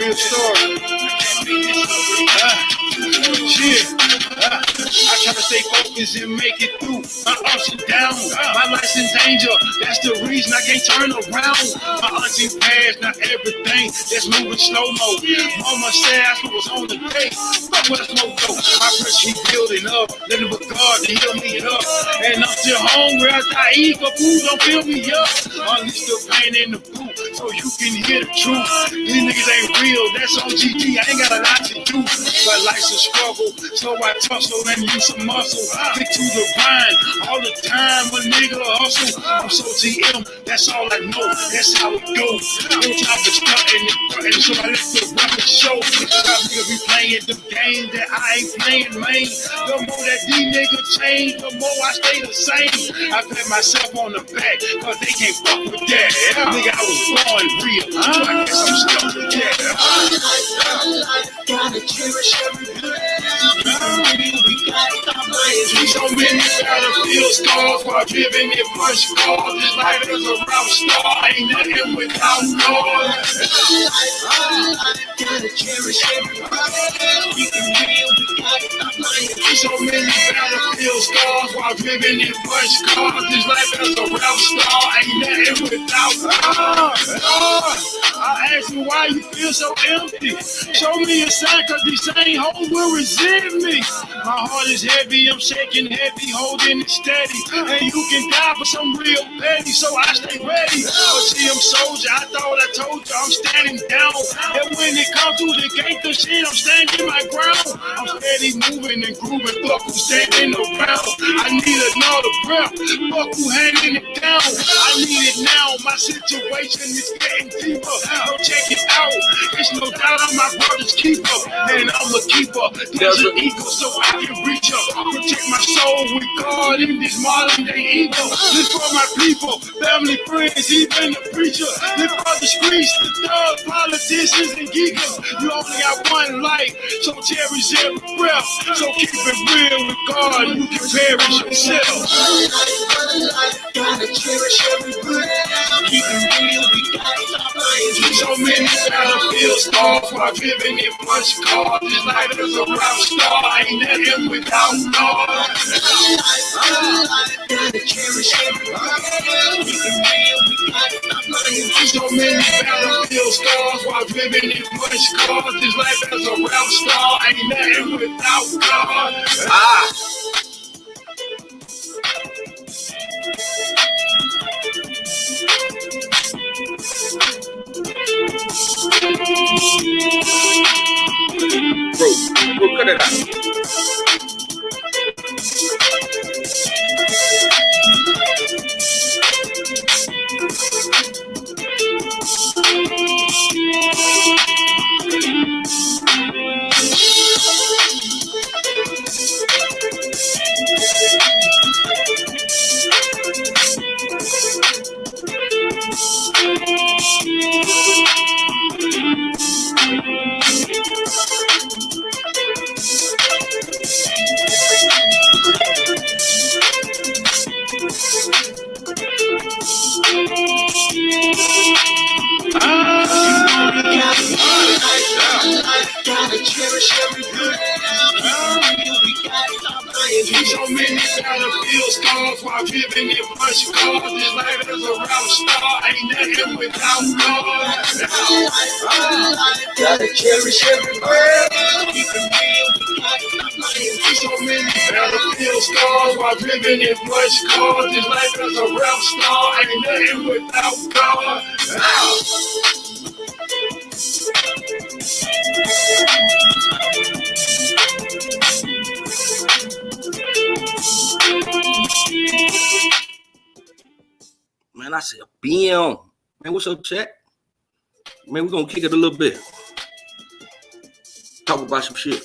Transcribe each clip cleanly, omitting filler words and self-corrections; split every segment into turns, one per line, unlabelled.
Real story. I try to stay focused and make it through my ups and downs. My life's in danger, that's the reason I can't turn around. My auntie passed, not everything that's moving slow-mo. Mama said I was on the day, fuck what I smoke though. My pressure keep building up, letting for God to heal me up. And I'm still hungry, I eat for food, don't fill me up. Unleash the pain in the boot, so you can hear the truth. These niggas ain't real, that's on GT, I ain't got a lot to do. But life's a struggle, so I tussle and use some muscle. Stick to the grind all the time, a nigga hustle. I'm so GM, that's all I know, that's how it goes. No time for stunting and so I let the record show. Niggas be playing the game that I ain't playing, man. The more that these niggas change, the more I stay the same. I pat myself on the back, cause they can't fuck with that. Nigga, I was born real, so I guess I'm stuck with that.
Gotta cherish every
so many battlefield scars while living in punch cars. This life is a rough star, ain't nothing without noise.
Gotta cherish every we can real, we gotta stop lying.
So many battlefield scars while living in punch cars. This life is a rough star, ain't nothing without noise. I ask you why you feel so empty. Show me a sign, cause these same hoes will resent me. My heart is heavy, I'm shaking heavy, holding it steady. And you can die for some real petty, so I stay ready. But see, I'm soldier, I thought I told you I'm standing down. And when it comes to the gangster shit, I'm standing my ground. I'm steady moving and grooving, fuck who standing around. I need another breath, fuck who handing it down. I need it now, my situation is getting deeper. Go check it out, it's no doubt I'm my brother's keeper. And I'm a keeper, there's an eagle so I can reach up. Protect my soul with God in this modern day evil. This for my people, family, friends, even the preacher. This for the streets, the thugs, politicians, and geekers. You only got one life, so cherish every breath. So keep it real with God, you can perish yourself.
Gotta cherish every breath. Keep it real, we gotta stop lying.
So many battlefield scars while living in punch cars. This life is a rock star, ain't nothing without noise.
Gotta cherish every breath. Keep it real, we gotta stop lying.
So many battlefield scars while living in punch cars. This life is a rock star, ain't nothing without God. Bro, cut it out.
Gotta cherish every breath. We gotta stop lying.
So many battlefield scars while living in punch cars. This life is a rock star, ain't nothing without God.
Gotta cherish every breath. Keep it real, we gotta stop lying.
So many battlefield scars while living in punch cars. This life is a rock star, ain't nothing without God.
Man, I said, BM. Man, what's up, chat? Man, we're gonna kick it a little bit. Talk about some shit.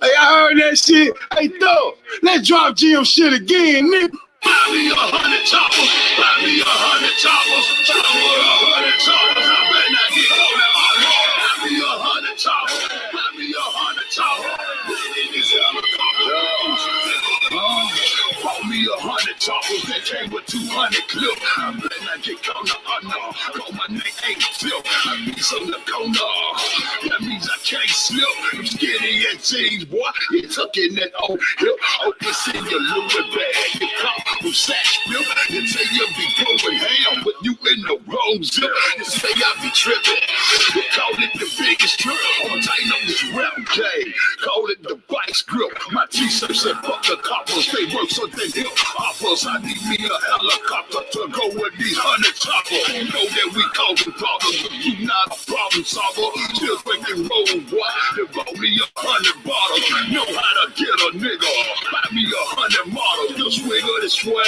Hey, I heard that shit. Hey, Thug, let's drop GM shit again, nigga. Buy me 100 choppers. Buy me 100 choppers. Chopper 100 choppers. 200 clip. I better not get caught no. Call my name ain't Phil. I be on the corner. That means I can't slip. I'm skinny and jeans, boy. You tucking that old hip. Open see your Louis bag. You come from Satchville. You say you be going ham, but you in the wrong zip. You say I be tripping. You call it the biggest trip. All tight on this rap game. Call it the vice grip. My t-shirt said fuck the coppers. They work so they hip hoppers. I need me a helicopter to go with these 100 choppers. You know that we causing problems, but you not a problem solver. Still breaking road, boy. They bought me 100 bottles. Know how to get a nigga. Buy me 100 models. The swing of the swag.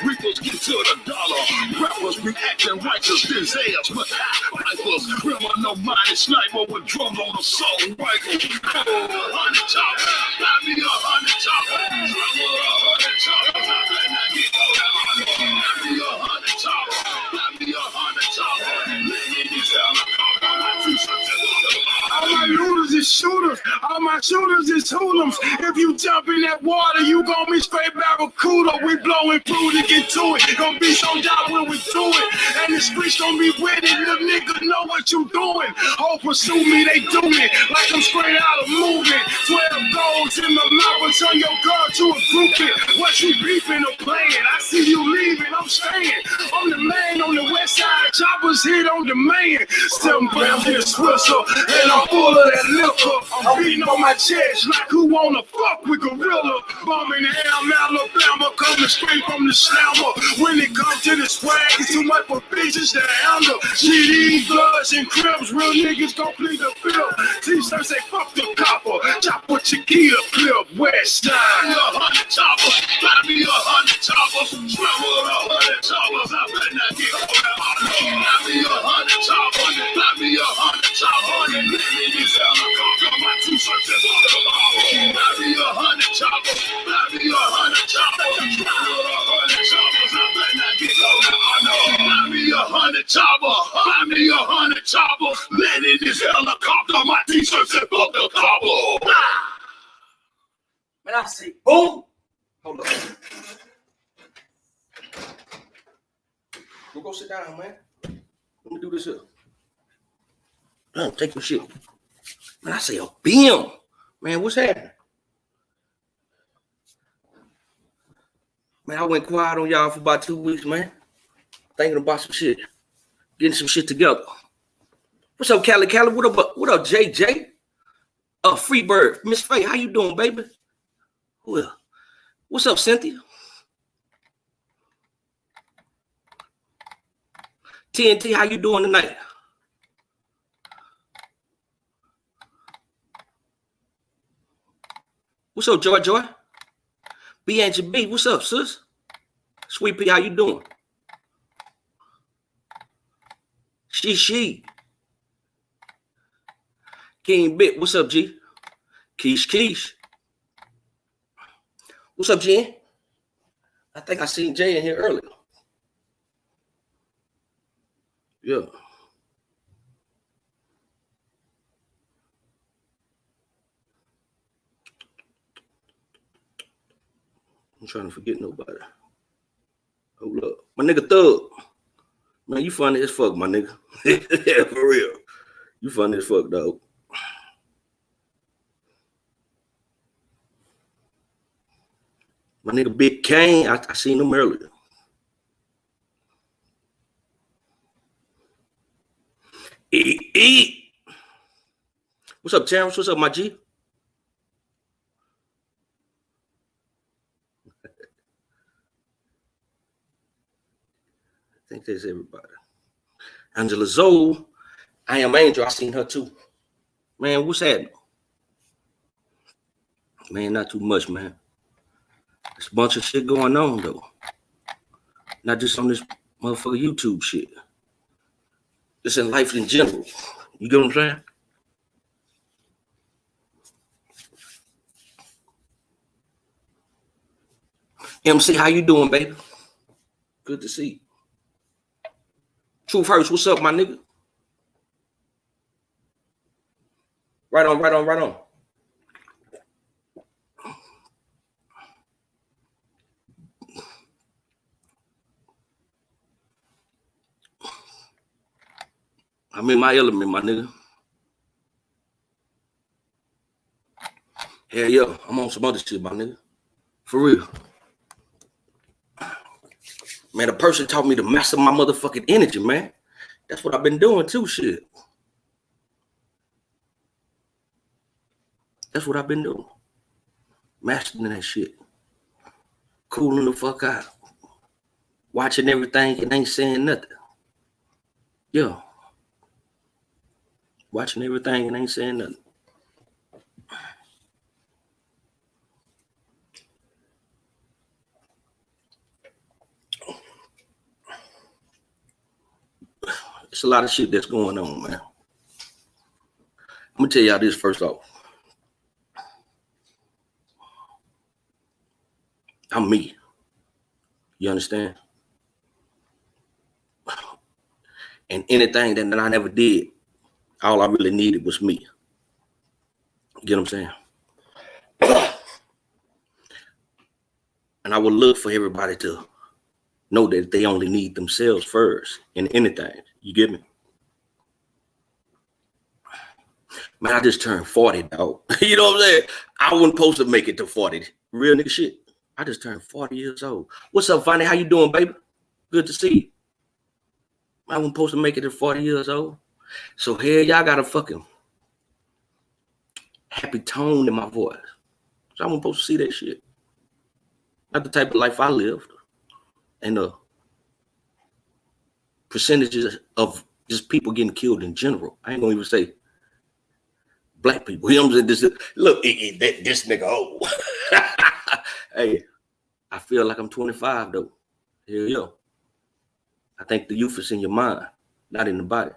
Reapers get to the dollar. Rappers be acting righteous. This ass, but rifles. Criminal minded sniper with drum on the soul rifle. 100 choppers. Buy me 100 choppers. Drum on 100 choppers. I better not get caught out. Buy me 100 choppers. Buy me 100 choppers. Living this helicopter. My t-shirts is on the
All my looters is shooters. All my shooters is hoodlums. If you jump in that water, you gon' be straight barracuda. We blowing through to get to it. Gonna be so down when we do it. And the streets gon' be with it. Little nigga know what you doing. Oh, pursue me, they do me like I'm straight out of movie. 12 goals in my mouth and turn your girl to a groupie. What you beefing or playing? I see you leaving, I'm staying. I'm the man on the west side. Choppers hit on the man. 7 grams in a Swisher. And I'm full of that liquor. I'm beating on my chest like who wanna fuck with gorilla. Birmingham, Alabama, coming straight from the slammer. When it comes to the swag, it's too much for bitches to handle. GD, Bloods, and Crips, real niggas gon' plead the bill. T-shirts say fuck the copper. Chop with your key up, clip, west side. 100 choppers, buy me 100 choppers. Travel with 100 choppers, I better not get caught out. Buy me 100 choppers, buy me 100 choppers. Living this helicopter, my t-shirts is on the ball. Buy me 100 choppers, buy me 100 choppers. Travel with 100 choppers, I better not get caught out. Buy me 100 choppers, buy me 100 choppers. Living this helicopter, my t-shirts is on the ball.
Man, I say, boom. Hold up. Go sit down, man. Let me do this here. Damn, take your shit. Man, I say a BM. Man, what's happening? Man, I went quiet on y'all for about 2 weeks, man. Thinking about some shit. Getting some shit together. What's up, Cali? What up, JJ? Freebird. Miss Faye, how you doing, baby? Who else? What's up, Cynthia? TNT, how you doing tonight? What's up, Joy? B Angie B, what's up, sis? Sweet P, how you doing? She. King Bit, what's up, G? Keish. What's up, Jen? I think I seen Jay in here earlier. Yeah. I'm trying to forget nobody. Hold up. My nigga Thug. Man, you funny as fuck, my nigga. Yeah, for real. You funny as fuck, dog. My nigga Big Kane, I seen him earlier. Eat. What's up, Terrence? What's up, my G? I think that's everybody. Angela Zoe, I Am Angel, I seen her too. Man, what's happening? Man, not too much, man. There's a bunch of shit going on, though. Not just on this motherfucker YouTube shit. Just in life in general. You get what I'm saying? MC, how you doing, baby? Good to see you. Truth Hurts, what's up, my nigga? Right on. I'm in my element, my nigga. Hell yeah, I'm on some other shit, my nigga. For real. Man, a person taught me to master my motherfucking energy, man. That's what I've been doing too, shit. That's what I've been doing. Mastering that shit. Cooling the fuck out. Watching everything and ain't saying nothing. Yeah. Watching everything and ain't saying nothing. It's a lot of shit that's going on, man. I'm gonna tell y'all this first off. I'm me. You understand? And anything that I never did, all I really needed was me. You get what I'm saying? And I would look for everybody to know that they only need themselves first in anything. You get me? Man, I just turned 40, dog. You know what I'm saying? I wasn't supposed to make it to 40. Real nigga shit. I just turned 40 years old. What's up, Fanny? How you doing, baby? Good to see you. I wasn't supposed to make it to 40 years old. So here y'all got a fucking happy tone in my voice. So I wasn't supposed to see that shit. Not the type of life I lived. And the percentages of just people getting killed in general. I ain't gonna even say black people. You know what I'm saying? Look, this nigga old. Hey, I feel like I'm 25 though. Hell yeah. I think the youth is in your mind, not in the body.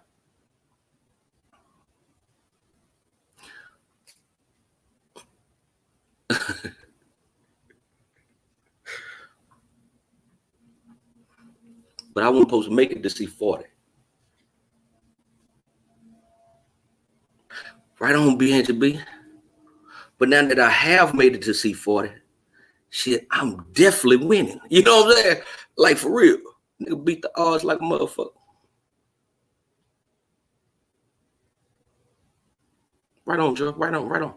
But I wasn't supposed to make it to see 40. Right on, BNB. But now that I have made it to see 40, shit, I'm definitely winning. You know what I'm saying? Like, for real. Nigga beat the odds like a motherfucker. Right on, Joe. Right on, right on.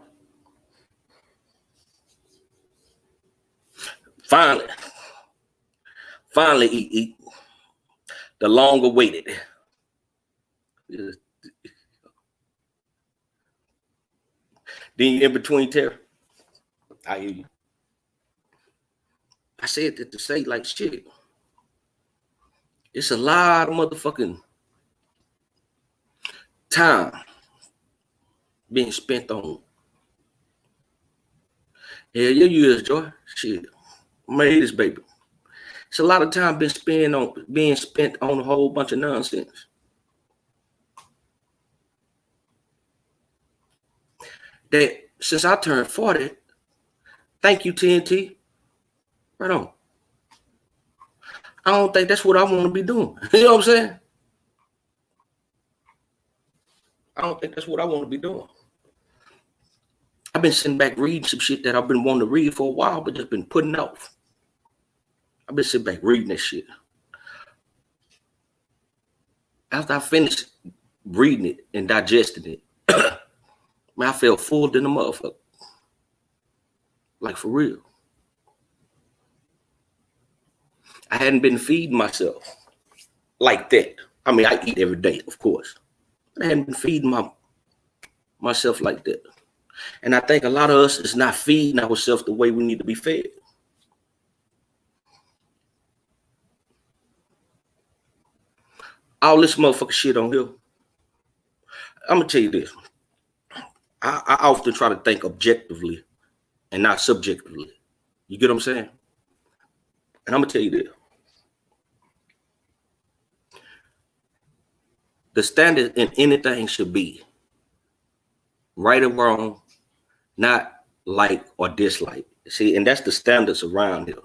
Finally, eat. The long awaited. Then you in between, Terry. I hear you. I said that to say like shit. It's a lot of motherfucking time being spent on. Hell yeah, you is, Joy. Shit. Made this baby. It's a lot of time being spent on a whole bunch of nonsense. That since I turned 40, thank you, TNT. Right on. I don't think that's what I want to be doing. You know what I'm saying? I don't think that's what I want to be doing. I've been sitting back reading some shit that I've been wanting to read for a while, but just been putting off. I've been sitting back reading that shit. After I finished reading it and digesting it, man, I felt full than a motherfucker. Like, for real. I hadn't been feeding myself like that. I mean, I eat every day, of course. But I hadn't been feeding myself like that. And I think a lot of us is not feeding ourselves the way we need to be fed. All this motherfucking shit on here. I'm going to tell you this. I often try to think objectively and not subjectively. You get what I'm saying? And I'm going to tell you this. The standard in anything should be right or wrong, not like or dislike. See, and that's the standards around here.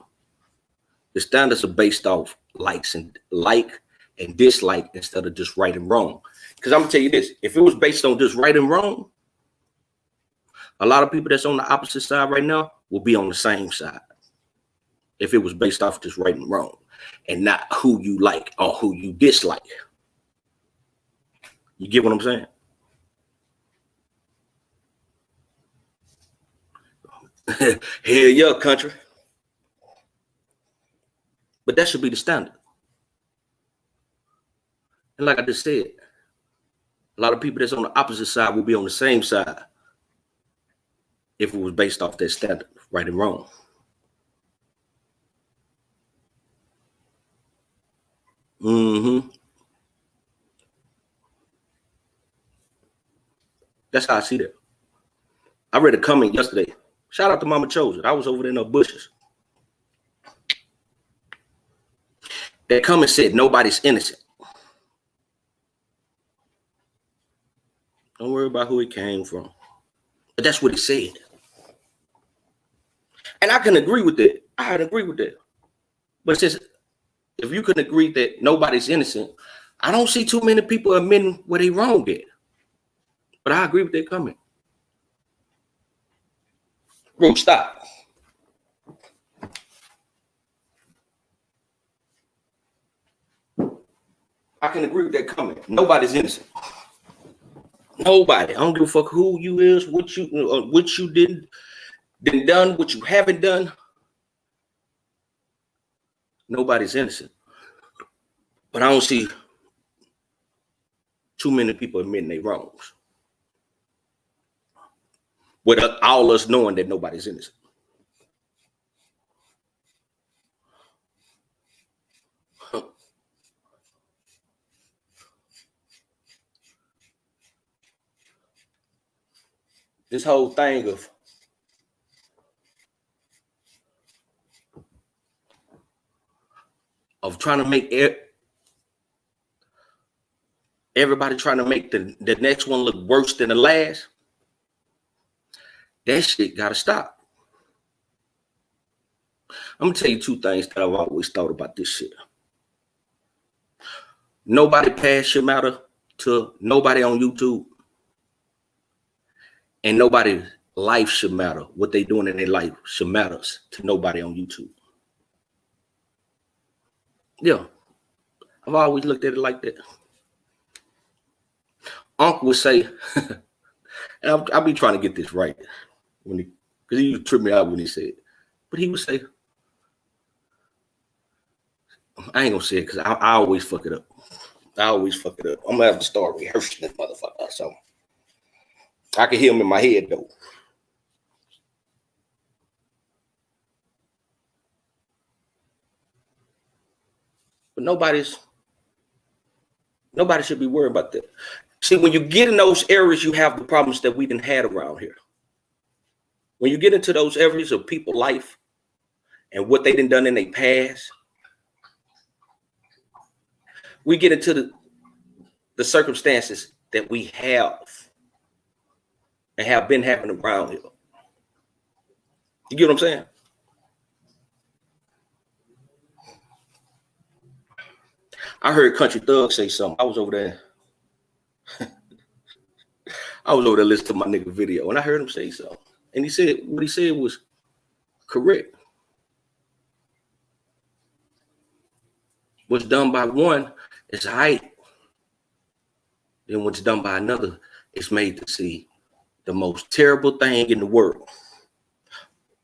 The standards are based off like and dislike instead of just right and wrong. Because I'm going to tell you this. If it was based on just right and wrong, a lot of people that's on the opposite side right now will be on the same side. If it was based off just right and wrong and not who you like or who you dislike. You get what I'm saying? Hell yeah, country. But that should be the standard. And like I just said, a lot of people that's on the opposite side will be on the same side if it was based off that standard, right and wrong. That's how I see that. I read a comment yesterday. Shout out to Mama Chosen. I was over there in the bushes. That comment said nobody's innocent. Don't worry about who it came from. But that's what it said. And I can agree with that. I'd agree with that. But since if you can agree that nobody's innocent, I don't see too many people admitting where they wrong at. But I agree with that comment. Bro, stop. I can agree with that comment. Nobody's innocent. Nobody. I don't give a fuck who you is, what you did done, what you haven't done. Nobody's innocent. But I don't see too many people admitting they wrongs. With all us knowing that nobody's innocent. This whole thing of trying to make everybody trying to make the next one look worse than the last, that shit gotta stop. I'm gonna tell you two things that I've always thought about this shit. Nobody past should matter to nobody on YouTube. And nobody's life should matter. What they doing in their life should matter to nobody on YouTube. Yeah. I've always looked at it like that. Uncle would say, and I'll be trying to get this right, because he would trip me out when he said it. But he would say, I ain't gonna say it because I always fuck it up. I'm gonna have to start rehearsing this motherfucker. So I can hear him in my head though. But nobody should be worried about that. See, when you get in those areas, you have the problems that we done had around here. When you get into those areas of people's life and what they done in their past, we get into the circumstances that we have and have been having around here. You get what I'm saying? I heard Country Thug say something. I was over there listening to my nigga video, and I heard him say something. And he said, what he said was correct. What's done by one is right. Then what's done by another is made to see the most terrible thing in the world.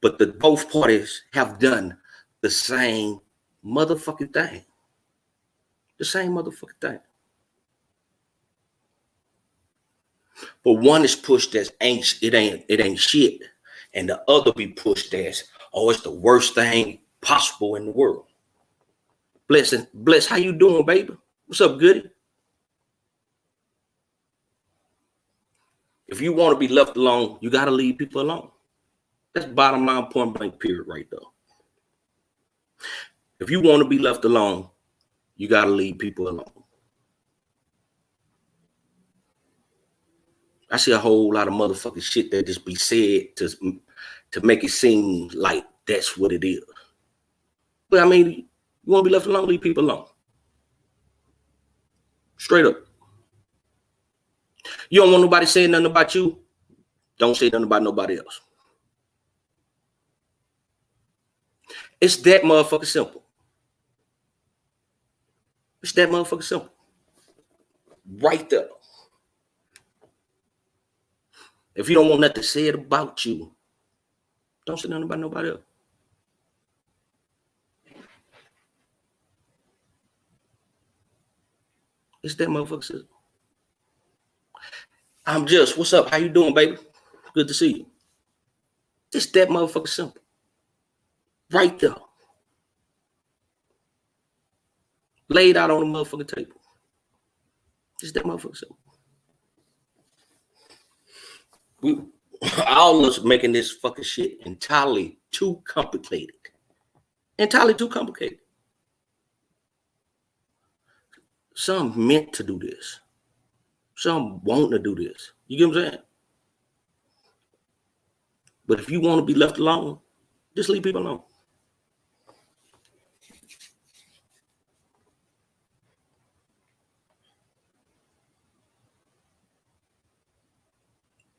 But both parties have done the same motherfucking thing. The same motherfucking thing. But one is pushed as it ain't shit. And the other be pushed as, oh, it's the worst thing possible in the world. Bless, how you doing, baby? What's up, goody? If you want to be left alone, you got to leave people alone. That's bottom line, point blank, period, right there. If you want to be left alone, you got to leave people alone. I see a whole lot of motherfucking shit that just be said to make it seem like that's what it is. But I mean, you want to be left alone, leave people alone. Straight up. You don't want nobody saying nothing about you, don't say nothing about nobody else. It's that motherfucking simple. It's that motherfucking simple. Right there. If you don't want nothing said about you, don't say nothing about nobody else. It's that motherfucker. I'm just, what's up? How you doing, baby? Good to see you. It's that motherfucker simple. Right there. Laid out on the motherfucking table. It's that motherfucker simple. We all of us making this fucking shit entirely too complicated. Entirely too complicated. Some meant to do this. Some want to do this. You get what I'm saying? But if you want to be left alone, just leave people alone.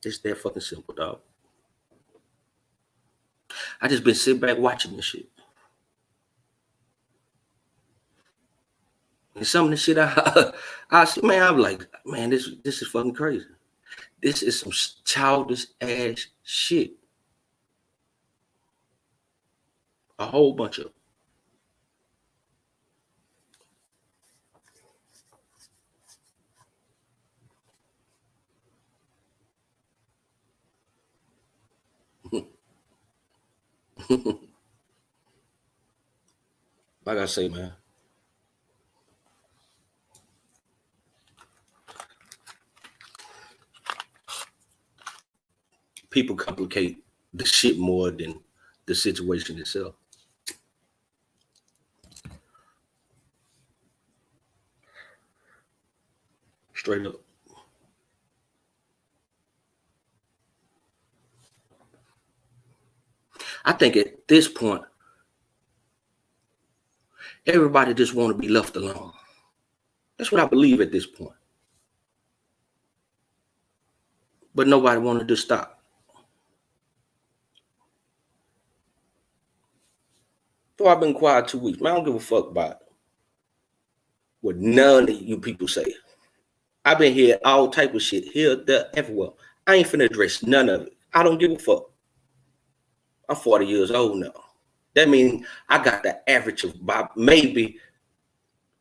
It's that fucking simple, dog. I just been sitting back watching this shit. And some of the shit I see, man, I'm like, man, this is fucking crazy. This is some childish ass shit. A whole bunch of. Like I say, man. People complicate the shit more than the situation itself. Straight up. I think at this point, everybody just want to be left alone. That's what I believe at this point. But nobody wanted to stop. So I've been quiet 2 weeks. Man, I don't give a fuck about what none of you people say. I've been here all type of shit, here, there, everywhere. I ain't finna address none of it. I don't give a fuck. I'm 40 years old now. That means I got the average of about maybe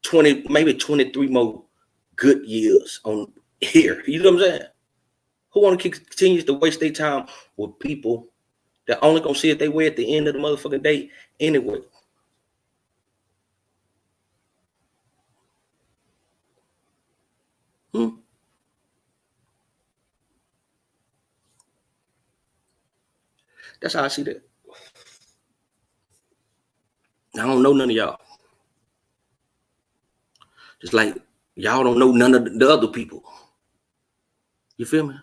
20, maybe 23 more good years on here. You know what I'm saying? Who want to continue to waste their time with people that only gonna see it their way at the end of the motherfucking day anyway? That's how I see that. I don't know none of y'all. Just like y'all don't know none of the other people. You feel me?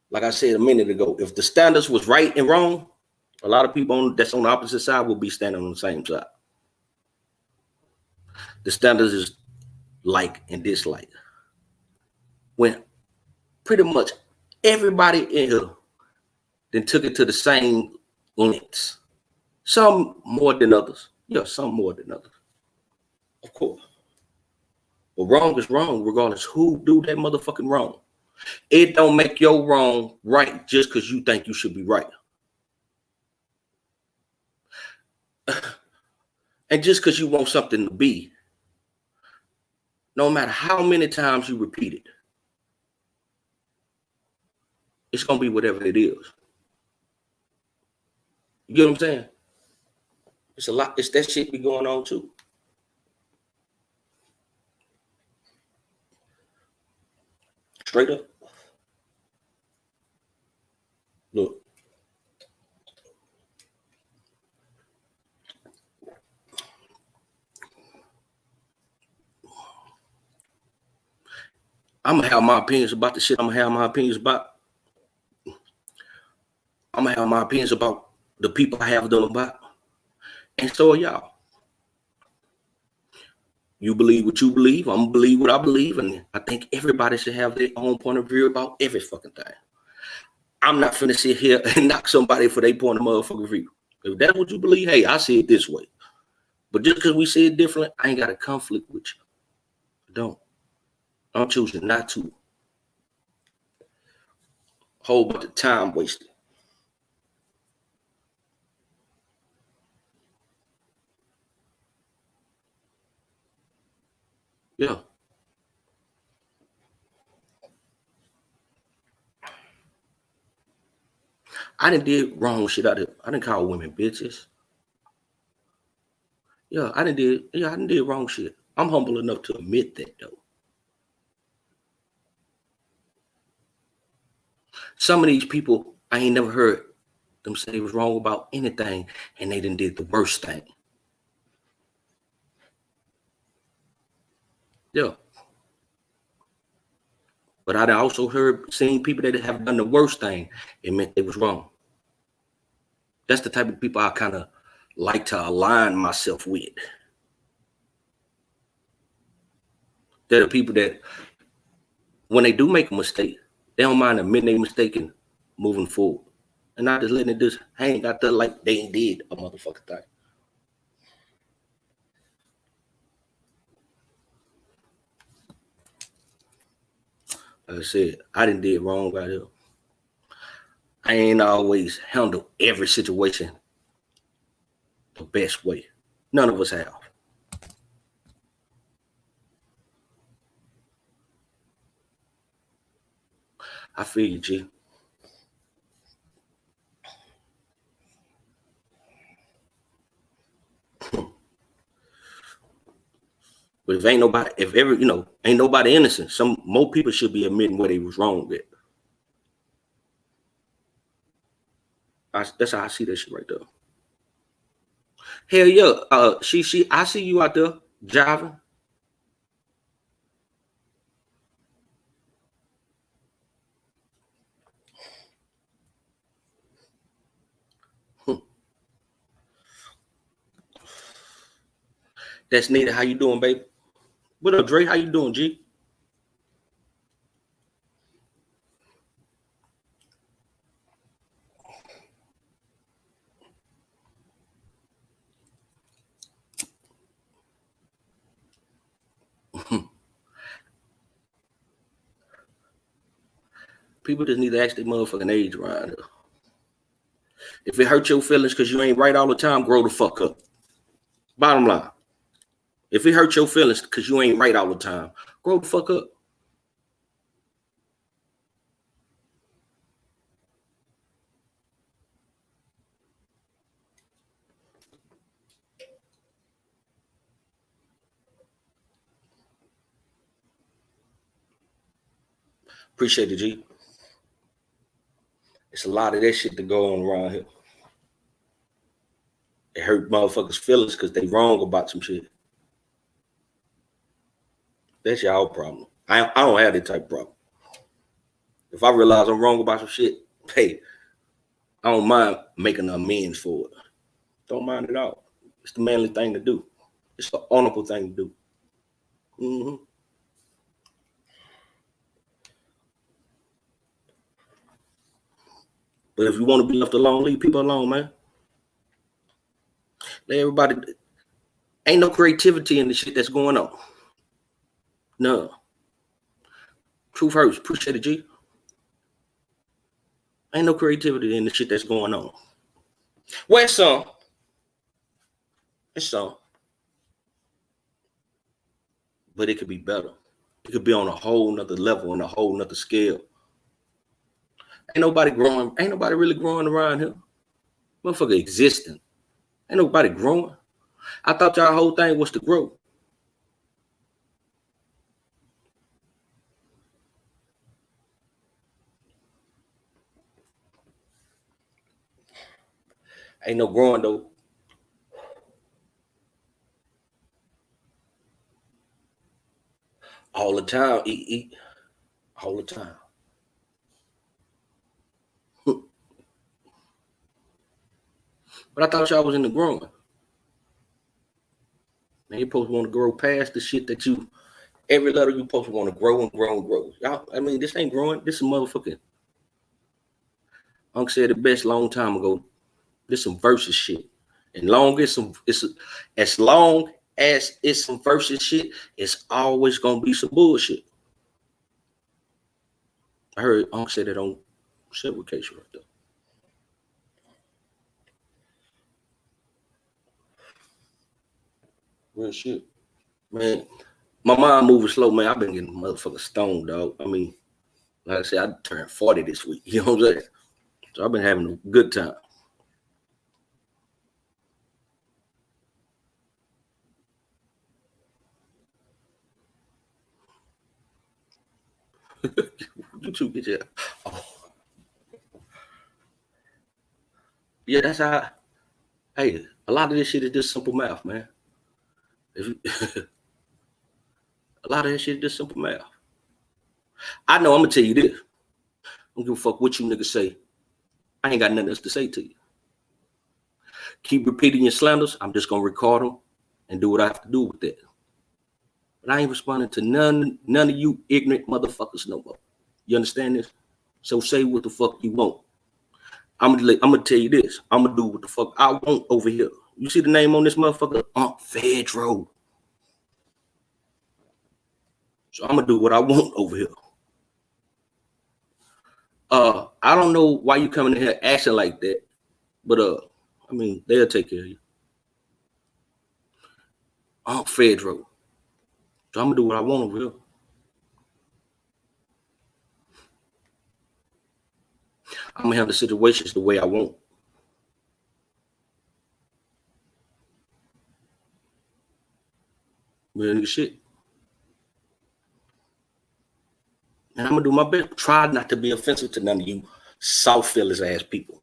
Like I said a minute ago, if the standards was right and wrong, a lot of people that's on the opposite side will be standing on the same side. The standards is like and dislike. When pretty much everybody in here then took it to the same lengths. Some more than others. Yeah, some more than others. Of course. But wrong is wrong, regardless who do that motherfucking wrong. It don't make your wrong right just because you think you should be right. And just because you want something to be, no matter how many times you repeat it, it's going to be whatever it is. You get what I'm saying? It's a lot. It's that shit be going on too. Straight up. Look. I'm going to have my opinions about the shit I'm going to have my opinions about. I'm going to have my opinions about the people I have them about. And so are y'all. You believe what you believe. I'm going to believe what I believe. And I think everybody should have their own point of view about every fucking thing. I'm not finna sit here and knock somebody for they point of motherfucking view. If that's what you believe, hey, I see it this way. But just because we see it differently, I ain't got a conflict with you. Don't. I'm choosing not to. Whole bunch of time wasted. Yeah. I done did wrong shit out here. I done call women bitches. Yeah, I done did wrong shit. I'm humble enough to admit that though. Some of these people, I ain't never heard them say they was wrong about anything, and they done did the worst thing. Yeah. But I also seen people that have done the worst thing, it meant they was wrong. That's the type of people I kind of like to align myself with. They're the people that, when they do make a mistake, they don't mind admitting they mistake and moving forward. And not just letting it just hang out there like they ain't did a motherfucking thing. Like I said, I done did wrong right here. I ain't always handled every situation the best way. None of us have. I feel you, G. But if ain't nobody, ain't nobody innocent, some more people should be admitting where they was wrong with. That's how I see that shit right there. Hell yeah. I see you out there driving. That's neat. How you doing, baby? What up, Dre? How you doing, G? People just need to ask their motherfucking age around here. If it hurt your feelings because you ain't right all the time, grow the fuck up. Bottom line. If it hurt your feelings because you ain't right all the time, grow the fuck up. Appreciate it, G. It's a lot of that shit to go on around here. It hurt motherfuckers' feelings because they wrong about some shit. That's y'all problem. I don't have that type of problem. If I realize I'm wrong about some shit, hey, I don't mind making amends for it. Don't mind at all. It's the manly thing to do. It's the honorable thing to do. Mm-hmm. But if you want to be left alone, leave people alone, man. Let everybody. Ain't no creativity in the shit that's going on. No. Truth hurts. Appreciate it, G. Ain't no creativity in the shit that's going on. Well, it's some. It's some. But it could be better. It could be on a whole nother level, on a whole nother scale. Ain't nobody growing. Ain't nobody really growing around here. Motherfucker existing. Ain't nobody growing. I thought y'all whole thing was to grow. Ain't no growing though. All the time, eat. All the time. But I thought y'all was in the growing. Man, you supposed to want to grow past the shit that you, every letter you supposed to want to grow and grow and grow. Y'all, I mean, this ain't growing. This is motherfucking. Unc said it best long time ago. This some versus shit. And as long as it's some versus shit, it's always gonna be some bullshit. I heard Unc say that on several cases right there. Real shit. Man, my mind moving slow, man. I've been getting motherfucking stoned, dog. I mean, like I said, I turned 40 this week. You know what I'm saying? So I've been having a good time. You too, get your. Oh. Yeah, that's how. Hey, a lot of this shit is just simple math, man. A lot of that shit is just simple math. I know I'm gonna tell you this. I don't give a fuck what you niggas say. I ain't got nothing else to say to you. Keep repeating your slanders. I'm just gonna record them and do what I have to do with that. But I ain't responding to none of you ignorant motherfuckers no more. You understand this? So say what the fuck you want. I'm gonna tell you this. I'm gonna do what the fuck I want over here. You see the name on this motherfucker? Fedro. So I'm gonna do what I want over here. I don't know why you coming in here acting like that, but I mean, they'll take care of you. Fedro. So I'm gonna do what I want over here. I'm gonna handle the situations the way I want. Real shit. And I'm gonna do my best. Try not to be offensive to none of you soft feelers ass people.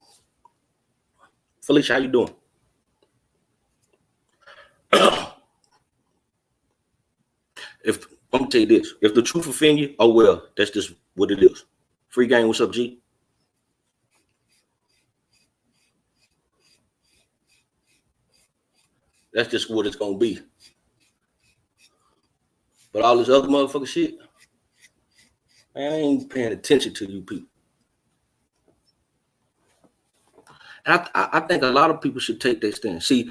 Felicia, how you doing? If I'm gonna tell you this, if the truth offend you, oh well, that's just what it is. Free game, what's up, G? That's just what it's gonna be. But all this other motherfucker shit, man, I ain't paying attention to you people. And I think a lot of people should take their stand. See,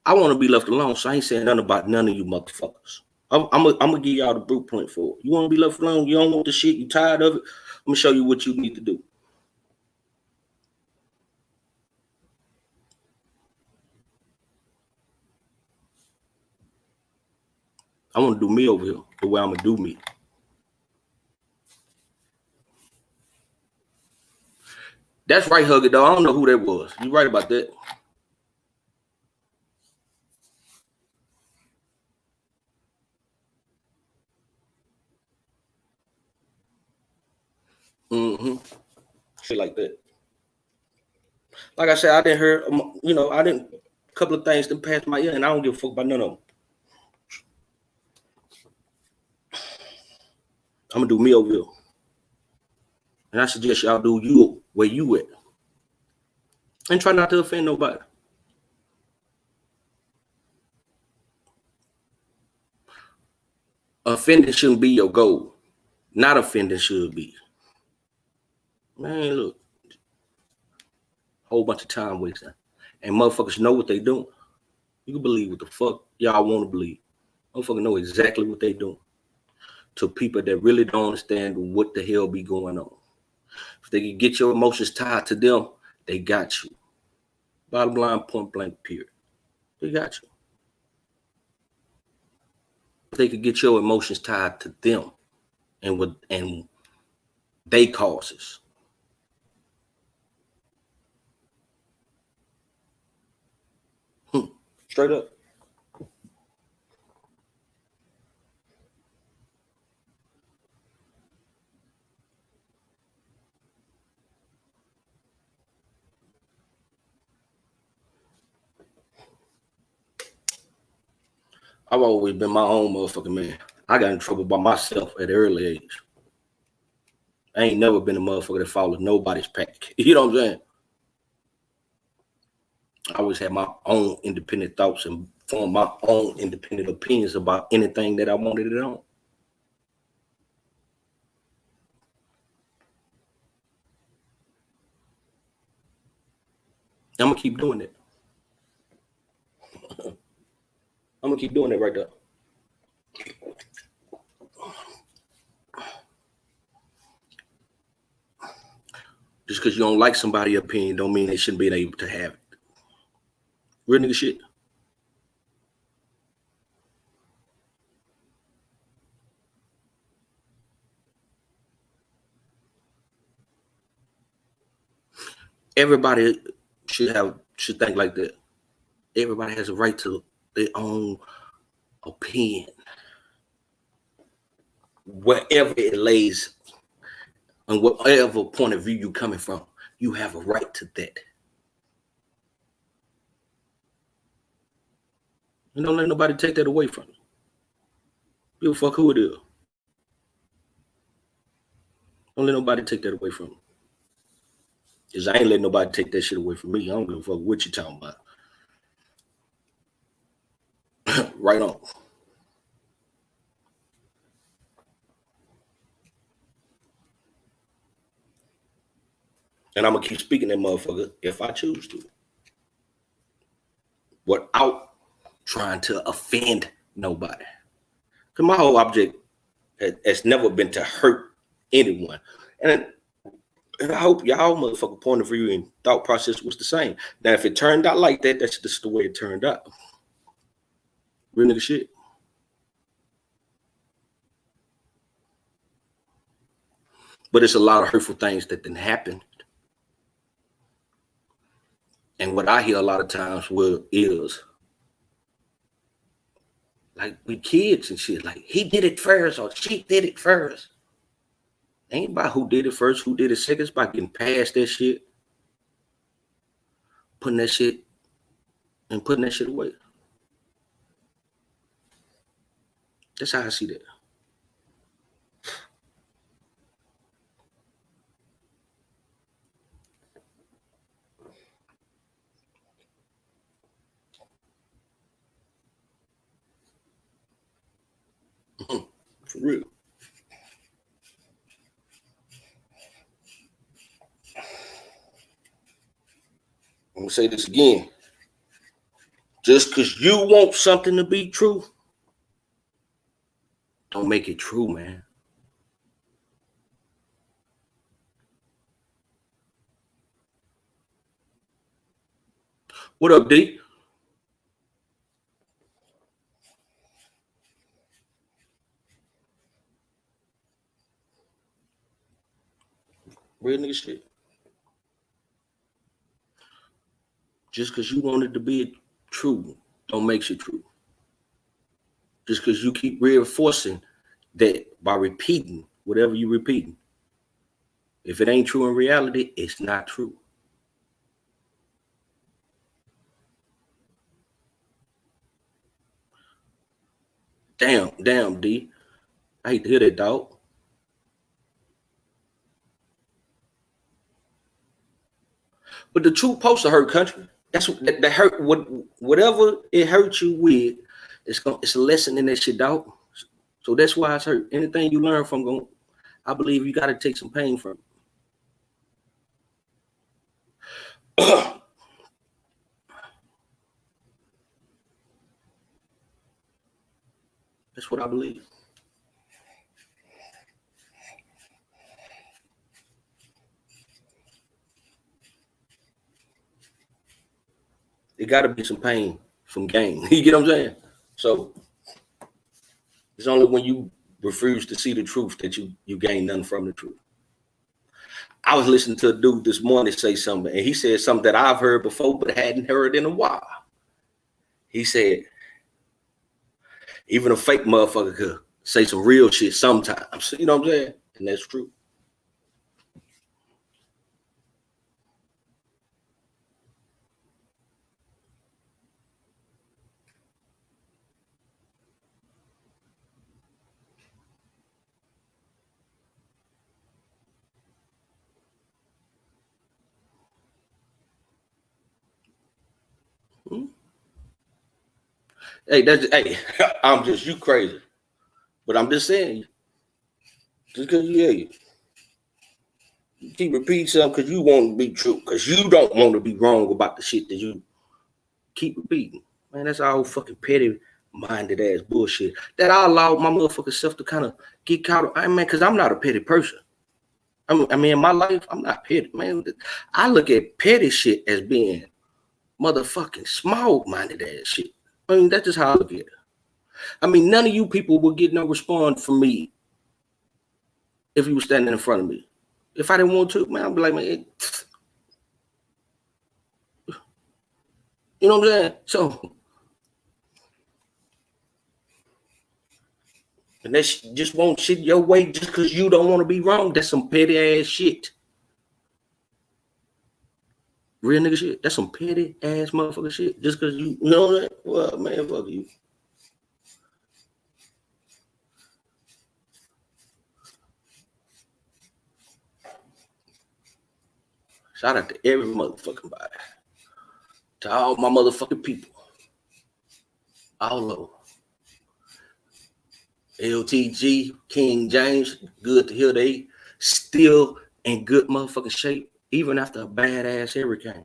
I want to be left alone, so I ain't saying nothing about none of you motherfuckers. I'm gonna give y'all the blueprint for it. You want to be left alone? You don't want the shit? You tired of it? I'm gonna show you what you need to do. I want to do me over here the way I'm gonna do me. That's right, Huggy, though. I don't know who that was. You right about that. Shit like that. Like I said, I didn't hear, a couple of things that passed my ear, and I don't give a fuck about none of them. I'm gonna do me over here. And I suggest y'all do you where you at. And try not to offend nobody. Offending shouldn't be your goal. Not offending should be. Man, look. Whole bunch of time wasting. And motherfuckers know what they doing. You can believe what the fuck y'all want to believe. Motherfuckers know exactly what they doing. To people that really don't understand what the hell be going on. If they can get your emotions tied to them, they got you. Bottom line, point blank, period. They got you. If they could get your emotions tied to them and they causes. Straight up. I've always been my own motherfucking man. I got in trouble by myself at an early age. I ain't never been a motherfucker that followed nobody's pack. You know what I'm saying? I always had my own independent thoughts and formed my own independent opinions about anything that I wanted it on. I'm gonna keep doing it. I'm gonna keep doing it right there. Just because you don't like somebody's opinion don't mean they shouldn't be able to have it. Real nigga shit. Everybody should think like that. Everybody has a right to their own opinion. Wherever it lays, and whatever point of view you're coming from, you have a right to that. And don't let nobody take that away from you. Give a fuck who it is. Don't let nobody take that away from you. Because I ain't letting nobody take that shit away from me. I don't give a fuck what you talking about. Right on. And I'm going to keep speaking that motherfucker if I choose to. Without trying to offend nobody. Because my whole object has never been to hurt anyone. And I hope y'all motherfucker point of view and thought process was the same. Now, if it turned out like that, that's just the way it turned out. Real nigga shit. But it's a lot of hurtful things that didn't happen. And what I hear a lot of times is like we kids and shit, like he did it first or she did it first. Ain't about who did it first, who did it second. It's about getting past that shit, putting that shit away. That's how I see that. For real. I'm gonna say this again. Just because you want something to be true, don't make it true, man. What up, D? Real nigga shit. Just because you want it to be true, don't make it true. Just because you keep reinforcing that by repeating whatever you're repeating. If it ain't true in reality, it's not true. Damn, D. I hate to hear that, dog. But the truth supposed to hurt, country. That's what that hurt. Whatever it hurts you with, it's a lesson in that shit, dog. So that's why it's hurt. Anything you learn from, I believe you got to take some pain from it. That's what I believe. It got to be some pain from gain. You get what I'm saying? So it's only when you refuse to see the truth that you gain nothing from the truth. I was listening to a dude this morning say something, and he said something that I've heard before but hadn't heard in a while. He said, even a fake motherfucker could say some real shit sometimes. You know what I'm saying? And that's true. Hey, I'm just, you crazy. But I'm just saying, just because you hear you. You keep repeating something because you want to be true, because you don't want to be wrong about the shit that you keep repeating. Man, that's all fucking petty minded ass bullshit that I allow my motherfucking self to kind of get caught up. I mean, because I'm not a petty person. I mean, in my life, I'm not petty, man. I look at petty shit as being motherfucking small-minded ass shit. I mean, that's just how I look at it. I mean, none of you people will get no response from me if you were standing in front of me. If I didn't want to, man, I'd be like, man, you know what I'm saying? So, and that just won't shit your way just because you don't want to be wrong. That's some petty ass shit. Real nigga shit. That's some petty ass motherfucker shit. Just because you know that? Well, man, fuck you. Shout out to every motherfucking body. To all my motherfucking people. All of them. LTG, King James, good to hear they still in good motherfucking shape, even after a badass hurricane.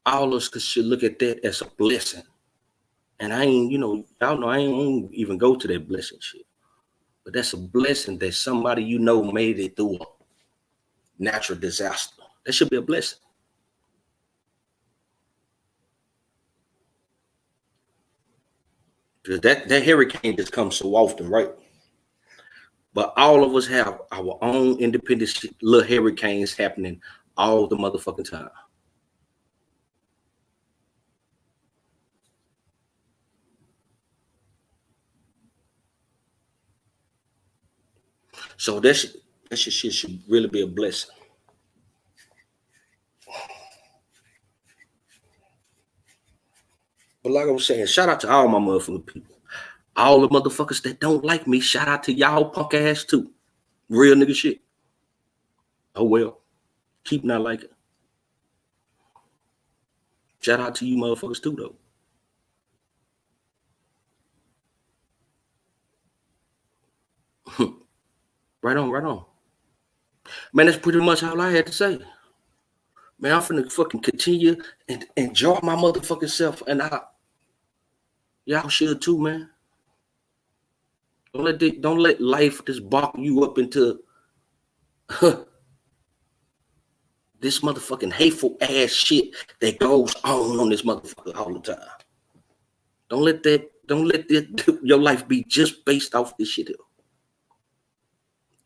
All of us should look at that as a blessing. And I ain't, you know, y'all know I ain't gonna even go to that blessing shit. But that's a blessing that somebody you know made it through a natural disaster. That should be a blessing. Because that hurricane just comes so often, right? But all of us have our own independent shit, little hurricanes happening all the motherfucking time. So that shit should really be a blessing. But like I was saying, shout out to all my motherfucking people. All the motherfuckers that don't like me, shout out to y'all punk ass too. Real nigga shit. Oh well. Keep not liking. Shout out to you motherfuckers too though. Right on, right on. Man, that's pretty much all I had to say. Man, I'm finna fucking continue and enjoy my motherfucking self, and y'all should too, man. Don't let life just balk you up into this motherfucking hateful ass shit that goes on this motherfucker all the time. Don't let your life be just based off this shit here.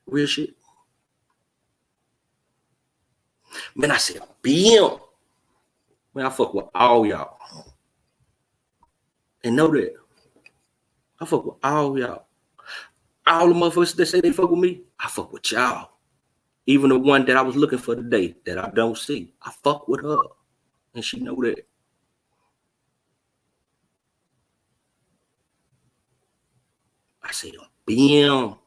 Real shit. Man, I said, BM. Man, I fuck with all y'all. And know that. I fuck with all y'all. All the motherfuckers that say they fuck with me, I fuck with y'all. Even the one that I was looking for today that I don't see, I fuck with her. And she know that. I say, BM.